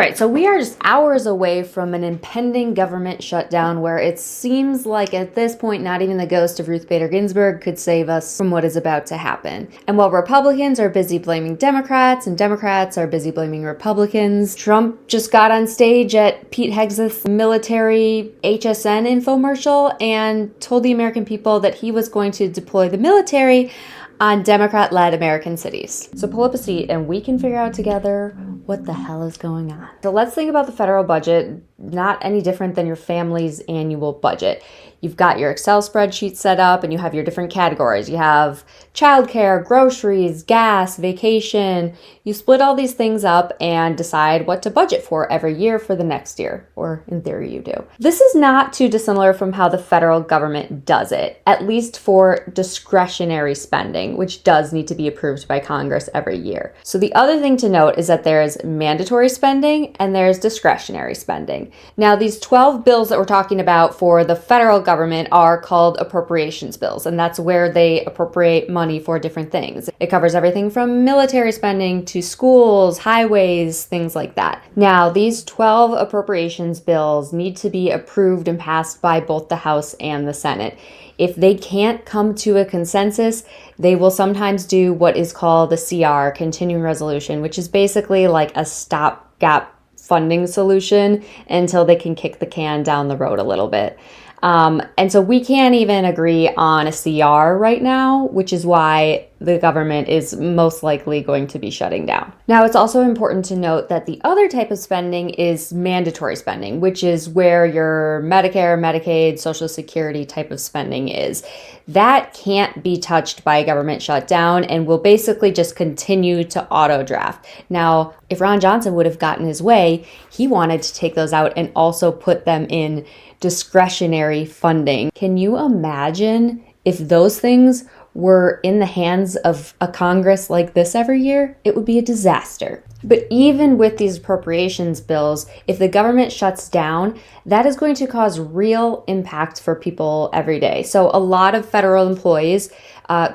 right, so we are just hours away from an impending government shutdown where it seems like at this point, not even the ghost of Ruth Bader Ginsburg could save us from what is about to happen. And while Republicans are busy blaming Democrats and Democrats are busy blaming Republicans, Trump just got on stage at Pete Hegseth's military HSN infomercial and told the American people that he was going to deploy the military on Democrat-led American cities. So pull up a seat and we can figure out together what the hell is going on. So let's think about the federal budget, not any different than your family's annual budget. You've got your Excel spreadsheet set up and you have your different categories. You have childcare, groceries, gas, vacation. You split all these things up and decide what to budget for every year for the next year, or in theory you do. This is not too dissimilar from how the federal government does it, at least for discretionary spending, which does need to be approved by Congress every year. So the other thing to note is that there is mandatory spending and there's discretionary spending. Now, these 12 bills that we're talking about for the federal government are called appropriations bills, and that's where they appropriate money for different things. It covers everything from military spending to schools, highways, things like that. Now, these 12 appropriations bills need to be approved and passed by both the House and the Senate. If they can't come to a consensus, they will sometimes do what is called a CR, continuing resolution, which is basically like a stopgap funding solution until they can kick the can down the road a little bit. And so we can't even agree on a CR right now, which is why the government is most likely going to be shutting down. Now, it's also important to note that the other type of spending is mandatory spending, which is where your Medicare, Medicaid, Social Security type of spending is. That can't be touched by a government shutdown and will basically just continue to auto draft. Now, if Ron Johnson would have gotten his way, he wanted to take those out and also put them in discretionary funding. Can you imagine if those things were in the hands of a Congress like this every year? It would be a disaster. But even with these appropriations bills, if the government shuts down, that is going to cause real impact for people every day. So a lot of federal employees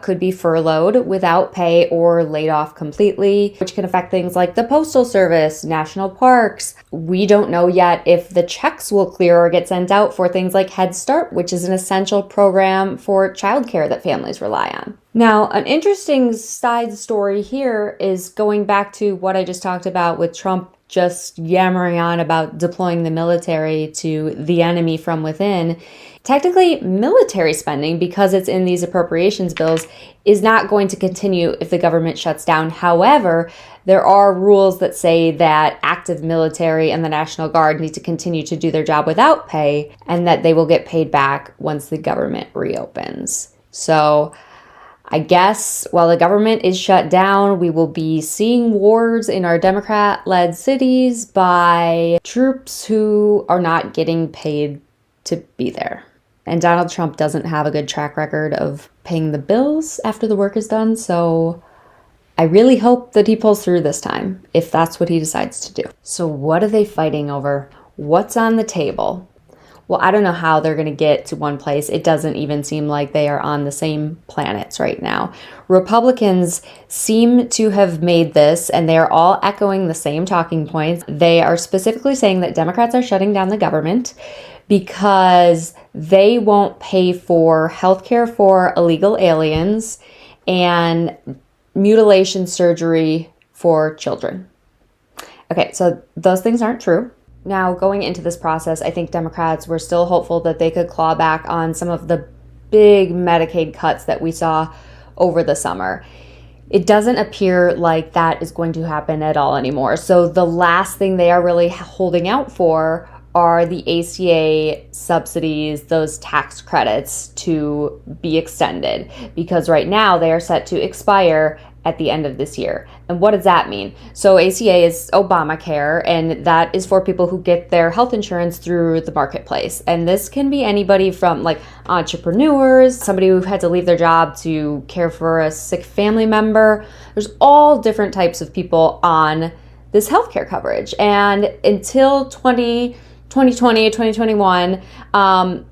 could be furloughed without pay or laid off completely, which can affect things like the Postal Service, national parks. We don't know yet if the checks will clear or get sent out for things like Head Start, which is an essential program for childcare that families rely on. Now, an interesting side story here is going back to what I just talked about with Trump just yammering on about deploying the military to the enemy from within. Technically, military spending, because it's in these appropriations bills, is not going to continue if the government shuts down. However, there are rules that say that active military and the National Guard need to continue to do their job without pay, and that they will get paid back once the government reopens. So I guess while the government is shut down, we will be seeing wars in our Democrat-led cities by troops who are not getting paid to be there. And Donald Trump doesn't have a good track record of paying the bills after the work is done, so I really hope that he pulls through this time, if that's what he decides to do. So what are they fighting over? What's on the table? Well, I don't know how they're going to get to one place. It doesn't even seem like they are on the same planets right now. Republicans seem to have made this, and they are all echoing the same talking points. They are specifically saying that Democrats are shutting down the government because they won't pay for healthcare for illegal aliens and mutilation surgery for children. Okay, so those things aren't true. Now, going into this process, I think Democrats were still hopeful that they could claw back on some of the big Medicaid cuts that we saw over the summer. It doesn't appear like that is going to happen at all anymore. So the last thing they are really holding out for are the ACA subsidies, those tax credits, to be extended, because right now they are set to expire at the end of this year. And what does that mean? So ACA is Obamacare, and that is for people who get their health insurance through the marketplace. And this can be anybody from like entrepreneurs, somebody who had to leave their job to care for a sick family member. There's all different types of people on this healthcare coverage. And until 2020, 2021,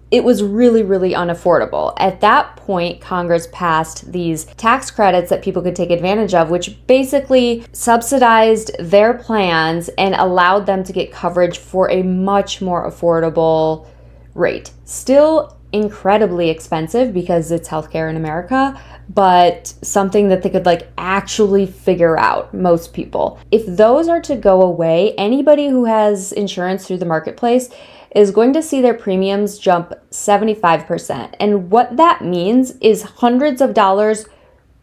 it was really, really unaffordable. At that point, Congress passed these tax credits that people could take advantage of, which basically subsidized their plans and allowed them to get coverage for a much more affordable rate. Still incredibly expensive because it's healthcare in America, but something that they could actually figure out, most people. If those are to go away, anybody who has insurance through the marketplace is going to see their premiums jump 75%. And what that means is hundreds of dollars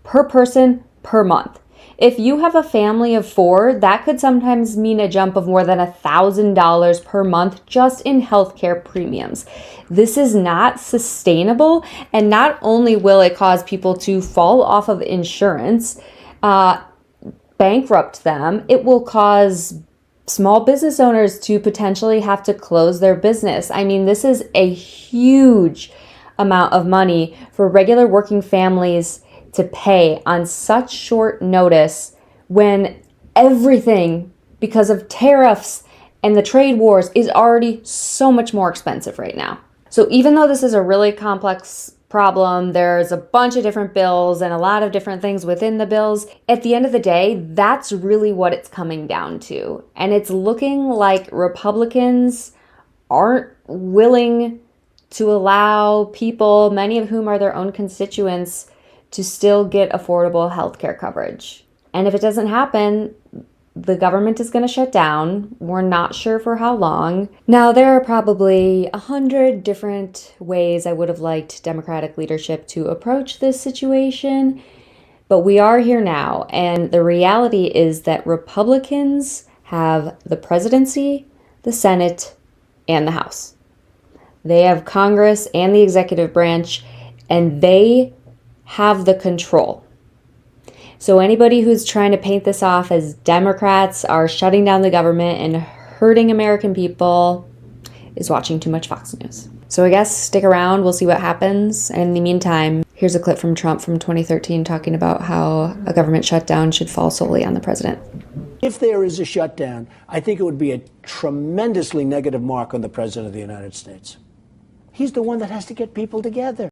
per person per month. If you have a family of 4, that could sometimes mean a jump of more than $1,000 per month just in healthcare premiums. This is not sustainable, and not only will it cause people to fall off of insurance, bankrupt them, it will cause small business owners to potentially have to close their business. I mean, this is a huge amount of money for regular working families to pay on such short notice when everything, because of tariffs and the trade wars, is already so much more expensive right now. So even though this is a really complex problem, there's a bunch of different bills and a lot of different things within the bills, at the end of the day, that's really what it's coming down to. And it's looking like Republicans aren't willing to allow people, many of whom are their own constituents, to still get affordable healthcare coverage. And if it doesn't happen, the government is going to shut down. We're not sure for how long. Now, there are probably 100 different ways I would have liked Democratic leadership to approach this situation, but we are here now. And the reality is that Republicans have the presidency, the Senate, and the House. They have Congress and the executive branch, and they have the control. So anybody who's trying to paint this off as Democrats are shutting down the government and hurting American people is watching too much Fox News. So I guess stick around, we'll see what happens. And in the meantime, here's a clip from Trump from 2013 talking about how a government shutdown should fall solely on the president. If there is a shutdown, I think it would be a tremendously negative mark on the president of the United States. He's the one that has to get people together.